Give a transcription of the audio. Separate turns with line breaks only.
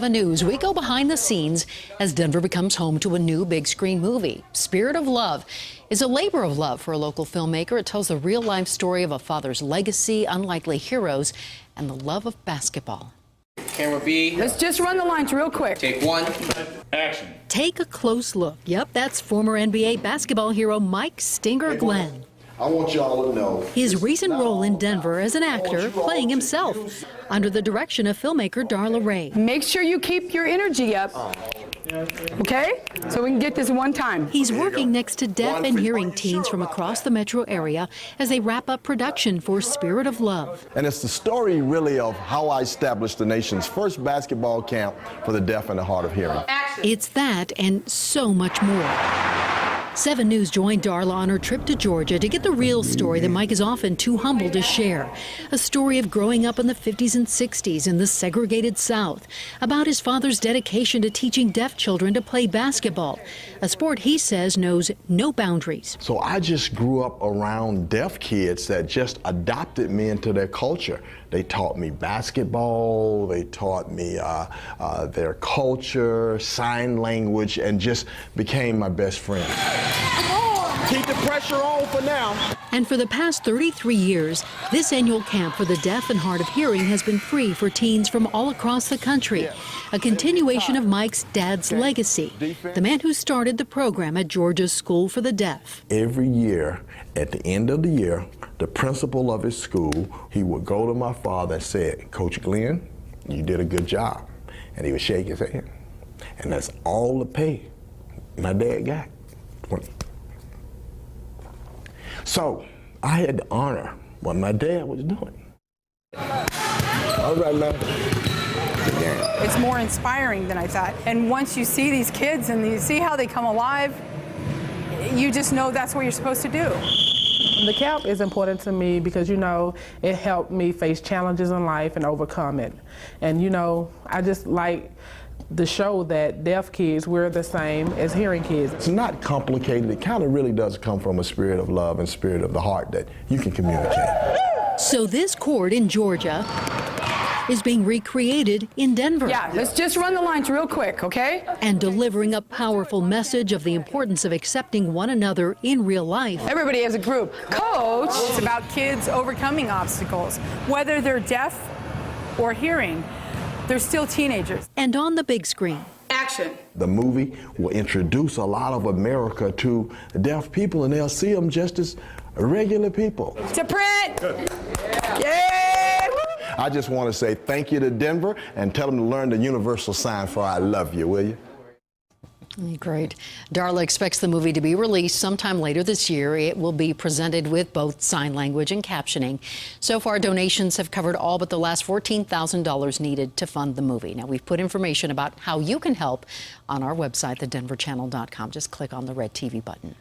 The news, we go behind the scenes as Denver becomes home to a new big screen movie. Spirit of Love is a labor of love for a local filmmaker. It tells the real life story of a father's legacy, unlikely heroes, and the love of basketball.
Camera B.
Let's just run the lines real quick.
Take one. Action.
Take a close look. Yep, that's former NBA basketball hero Mike Stinger Glenn.
I want y'all to know
His recent role in Denver as an actor, playing himself, under the direction of filmmaker Darla Ray.
Make sure you keep your energy up, okay? So we can get this one time.
He's working next to deaf and hearing teens from across the metro area as they wrap up production for Spirit of Love.
and it's the story really of how I established the nation's first basketball camp for the deaf and the hard of hearing.
It's that and so much more. 7 News joined Darla on her trip to Georgia to get the real story that Mike is often too humble to share. A story of growing up in the 50s and 60s in the segregated South, about his father's dedication to teaching deaf children to play basketball, a sport he says knows no boundaries.
So I just grew up around deaf kids that just adopted me into their culture. They taught me basketball, they taught me their culture, sign language, and just became my best friends. Keep the pressure on for now.
And for the past 33 years, this annual camp for the deaf and hard of hearing has been free for teens from all across the country. A continuation of Mike's dad's legacy, the man who started the program at Georgia's School for the Deaf.
Every year, at the end of the year, the principal of his school, he would go to my father and say, "Coach Glenn, you did a good job." And he would shake his hand. And that's all the pay my dad got. So I had to honor what my dad was doing. All right, man.
It's more inspiring than I thought. And once you see these kids and you see how they come alive, you just know that's what you're supposed to do.
The camp is important to me because, it helped me face challenges in life and overcome it. And, I just like the show that deaf kids, we're the same as hearing kids.
It's not complicated. It kind of really does come from a spirit of love and spirit of the heart that you can communicate.
So this court in Georgia is being recreated in Denver.
Yeah, let's just run the lines real quick, okay?
And delivering a powerful message of the importance of accepting one another in real life.
Everybody as a group. Coach, it's about kids overcoming obstacles, whether they're deaf or hearing. They're still teenagers.
And on the big screen.
Action.
The movie will introduce a lot of America to deaf people, and they'll see them just as regular people.
To print! Yeah!
I just want to say thank you to Denver and tell them to learn the universal sign for I love you, will you?
Great. Darla expects the movie to be released sometime later this year. It will be presented with both sign language and captioning. So far, donations have covered all but the last $14,000 needed to fund the movie. Now, we've put information about how you can help on our website, thedenverchannel.com. Just click on the red TV button.